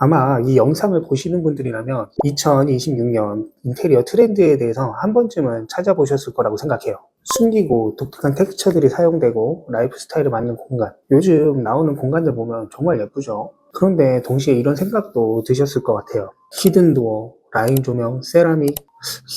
아마 이 영상을 보시는 분들이라면 2026년 인테리어 트렌드에 대해서 한 번쯤은 찾아보셨을 거라고 생각해요. 숨기고 독특한 텍스처들이 사용되고 라이프 스타일에 맞는 공간. 요즘 나오는 공간들 보면 정말 예쁘죠? 그런데 동시에 이런 생각도 드셨을 것 같아요. 히든 도어, 라인 조명, 세라믹.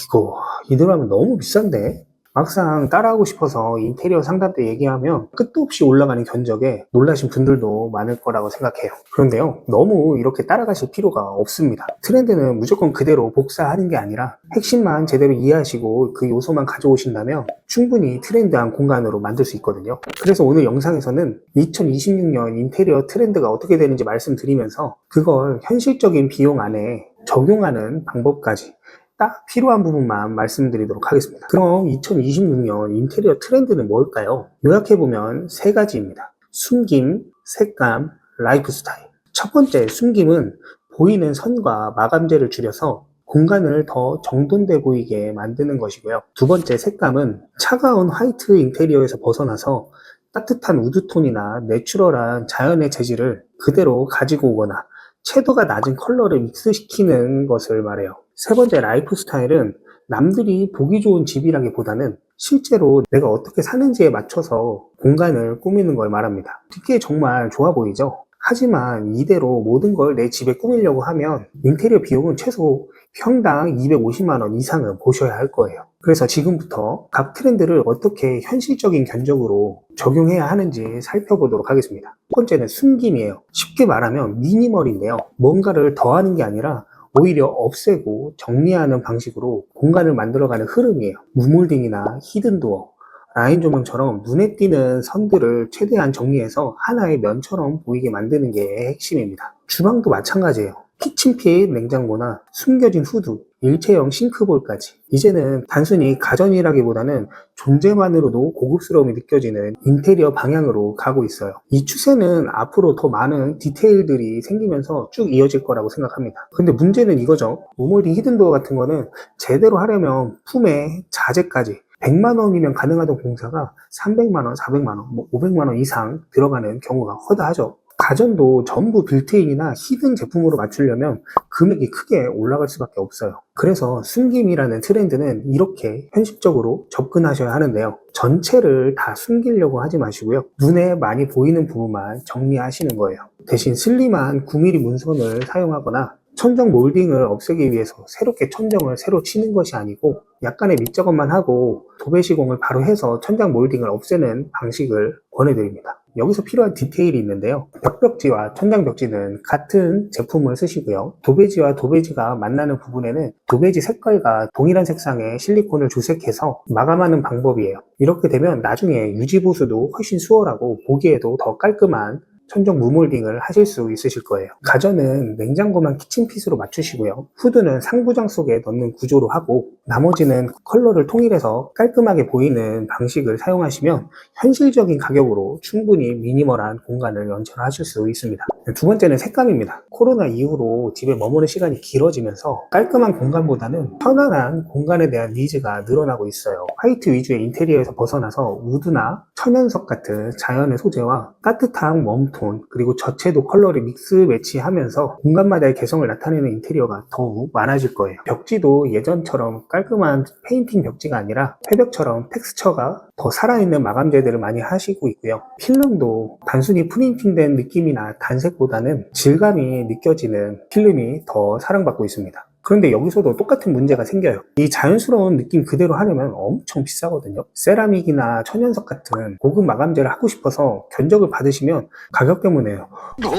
이거 이대로 하면 너무 비싼데? 막상 따라하고 싶어서 인테리어 상담 때 얘기하면 끝도 없이 올라가는 견적에 놀라신 분들도 많을 거라고 생각해요. 그런데요, 너무 이렇게 따라가실 필요가 없습니다. 트렌드는 무조건 그대로 복사하는 게 아니라 핵심만 제대로 이해하시고 그 요소만 가져오신다면 충분히 트렌드한 공간으로 만들 수 있거든요. 그래서 오늘 영상에서는 2026년 인테리어 트렌드가 어떻게 되는지 말씀드리면서 그걸 현실적인 비용 안에 적용하는 방법까지 딱 필요한 부분만 말씀드리도록 하겠습니다. 그럼 2026년 인테리어 트렌드는 뭘까요? 요약해보면 세 가지입니다. 숨김, 색감, 라이프 스타일. 첫 번째 숨김은 보이는 선과 마감재를 줄여서 공간을 더 정돈돼 보이게 만드는 것이고요. 두 번째 색감은 차가운 화이트 인테리어에서 벗어나서 따뜻한 우드톤이나 내추럴한 자연의 재질을 그대로 가지고 오거나 채도가 낮은 컬러를 믹스시키는 것을 말해요. 세 번째 라이프 스타일은 남들이 보기 좋은 집이라기보다는 실제로 내가 어떻게 사는지에 맞춰서 공간을 꾸미는 걸 말합니다. 듣기에 정말 좋아 보이죠? 하지만 이대로 모든 걸 내 집에 꾸미려고 하면 인테리어 비용은 최소 평당 250만 원 이상은 보셔야 할 거예요. 그래서 지금부터 각 트렌드를 어떻게 현실적인 견적으로 적용해야 하는지 살펴보도록 하겠습니다. 첫 번째는 숨김이에요. 쉽게 말하면 미니멀인데요. 뭔가를 더하는 게 아니라 오히려 없애고 정리하는 방식으로 공간을 만들어가는 흐름이에요. 무몰딩이나 히든도어, 라인 조명처럼 눈에 띄는 선들을 최대한 정리해서 하나의 면처럼 보이게 만드는 게 핵심입니다. 주방도 마찬가지예요. 키친핏 냉장고나 숨겨진 후드, 일체형 싱크볼까지. 이제는 단순히 가전이라기보다는 존재만으로도 고급스러움이 느껴지는 인테리어 방향으로 가고 있어요. 이 추세는 앞으로 더 많은 디테일들이 생기면서 쭉 이어질 거라고 생각합니다. 근데 문제는 이거죠. 무몰딩 히든도어 같은 거는 제대로 하려면 품에 자재까지 100만 원이면 가능하던 공사가 300만 원, 400만 원, 500만 원 이상 들어가는 경우가 허다하죠. 가전도 전부 빌트인이나 히든 제품으로 맞추려면 금액이 크게 올라갈 수밖에 없어요. 그래서 숨김이라는 트렌드는 이렇게 현실적으로 접근하셔야 하는데요. 전체를 다 숨기려고 하지 마시고요. 눈에 많이 보이는 부분만 정리하시는 거예요. 대신 슬림한 9mm 문선을 사용하거나 천정 몰딩을 없애기 위해서 새롭게 천정을 새로 치는 것이 아니고 약간의 밑작업만 하고 도배 시공을 바로 해서 천장 몰딩을 없애는 방식을 권해드립니다. 여기서 필요한 디테일이 있는데요. 벽벽지와 천장 벽지는 같은 제품을 쓰시고요. 도배지와 도배지가 만나는 부분에는 도배지 색깔과 동일한 색상의 실리콘을 주색해서 마감하는 방법이에요. 이렇게 되면 나중에 유지보수도 훨씬 수월하고 보기에도 더 깔끔한 천정 무몰딩을 하실 수 있으실 거예요. 가전은 냉장고만 키친핏으로 맞추시고요. 후드는 상부장 속에 넣는 구조로 하고 나머지는 컬러를 통일해서 깔끔하게 보이는 방식을 사용하시면 현실적인 가격으로 충분히 미니멀한 공간을 연출하실 수 있습니다. 두 번째는 색감입니다. 코로나 이후로 집에 머무는 시간이 길어지면서 깔끔한 공간보다는 편안한 공간에 대한 니즈가 늘어나고 있어요. 화이트 위주의 인테리어에서 벗어나서 우드나 천연석 같은 자연의 소재와 따뜻한 웜톤 그리고 저채도 컬러를 믹스 매치하면서 공간마다의 개성을 나타내는 인테리어가 더욱 많아질 거예요. 벽지도 예전처럼 깔끔한 페인팅 벽지가 아니라 회벽처럼 텍스처가 더 살아있는 마감재들을 많이 하시고 있고요. 필름도 단순히 프린팅된 느낌이나 단색보다는 질감이 느껴지는 필름이 더 사랑받고 있습니다. 그런데 여기서도 똑같은 문제가 생겨요. 이 자연스러운 느낌 그대로 하려면 엄청 비싸거든요. 세라믹이나 천연석 같은 고급 마감재를 하고 싶어서 견적을 받으시면 가격 때문에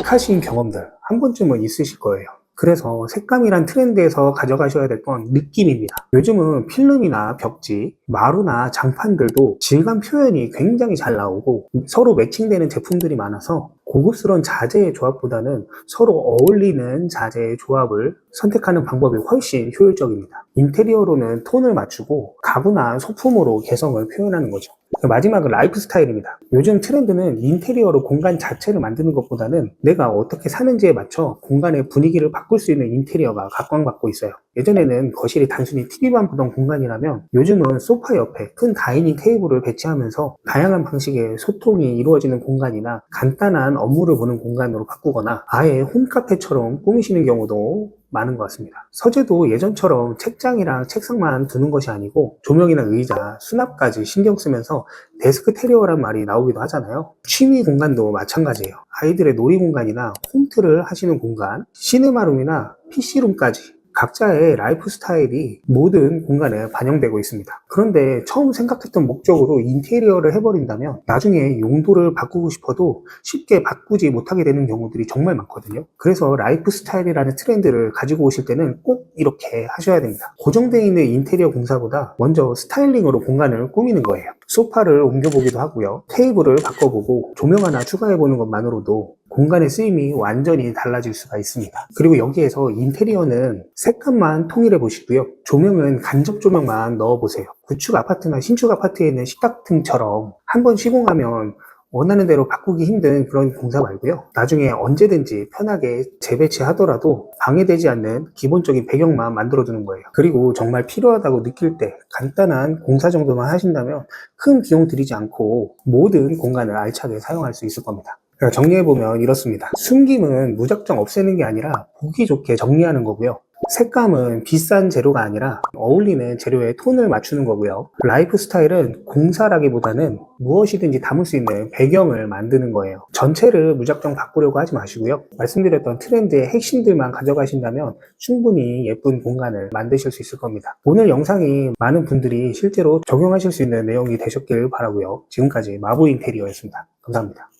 하신 경험들 한 번쯤은 있으실 거예요. 그래서 색감이란 트렌드에서 가져가셔야 될 건 느낌입니다. 요즘은 필름이나 벽지, 마루나 장판들도 질감 표현이 굉장히 잘 나오고 서로 매칭되는 제품들이 많아서 고급스러운 자재의 조합보다는 서로 어울리는 자재의 조합을 선택하는 방법이 훨씬 효율적입니다. 인테리어로는 톤을 맞추고 가구나 소품으로 개성을 표현하는 거죠. 마지막은 라이프 스타일입니다. 요즘 트렌드는 인테리어로 공간 자체를 만드는 것보다는 내가 어떻게 사는지에 맞춰 공간의 분위기를 바꿀 수 있는 인테리어가 각광받고 있어요. 예전에는 거실이 단순히 TV만 보던 공간이라면 요즘은 소파 옆에 큰 다이닝 테이블을 배치하면서 다양한 방식의 소통이 이루어지는 공간이나 간단한 업무를 보는 공간으로 바꾸거나 아예 홈카페처럼 꾸미시는 경우도 많은 것 같습니다. 서재도 예전처럼 책장이랑 책상만 두는 것이 아니고 조명이나 의자, 수납까지 신경 쓰면서 데스크 테리어란 말이 나오기도 하잖아요. 취미 공간도 마찬가지예요. 아이들의 놀이 공간이나 홈트를 하시는 공간, 시네마룸이나 PC룸까지 각자의 라이프 스타일이 모든 공간에 반영되고 있습니다. 그런데 처음 생각했던 목적으로 인테리어를 해버린다면 나중에 용도를 바꾸고 싶어도 쉽게 바꾸지 못하게 되는 경우들이 정말 많거든요. 그래서 라이프 스타일이라는 트렌드를 가지고 오실 때는 꼭 이렇게 하셔야 됩니다. 고정되어 있는 인테리어 공사보다 먼저 스타일링으로 공간을 꾸미는 거예요. 소파를 옮겨보기도 하고요. 테이블을 바꿔보고 조명 하나 추가해보는 것만으로도 공간의 쓰임이 완전히 달라질 수가 있습니다. 그리고 여기에서 인테리어는 색감만 통일해 보시고요. 조명은 간접 조명만 넣어 보세요. 구축 아파트나 신축 아파트에 있는 식탁 등처럼 한번 시공하면 원하는 대로 바꾸기 힘든 그런 공사 말고요. 나중에 언제든지 편하게 재배치하더라도 방해되지 않는 기본적인 배경만 만들어 두는 거예요. 그리고 정말 필요하다고 느낄 때 간단한 공사 정도만 하신다면 큰 비용 들이지 않고 모든 공간을 알차게 사용할 수 있을 겁니다. 정리해보면 이렇습니다. 숨김은 무작정 없애는 게 아니라 보기 좋게 정리하는 거고요. 색감은 비싼 재료가 아니라 어울리는 재료에 톤을 맞추는 거고요. 라이프 스타일은 공사라기보다는 무엇이든지 담을 수 있는 배경을 만드는 거예요. 전체를 무작정 바꾸려고 하지 마시고요. 말씀드렸던 트렌드의 핵심들만 가져가신다면 충분히 예쁜 공간을 만드실 수 있을 겁니다. 오늘 영상이 많은 분들이 실제로 적용하실 수 있는 내용이 되셨길 바라고요. 지금까지 마부 인테리어였습니다. 감사합니다.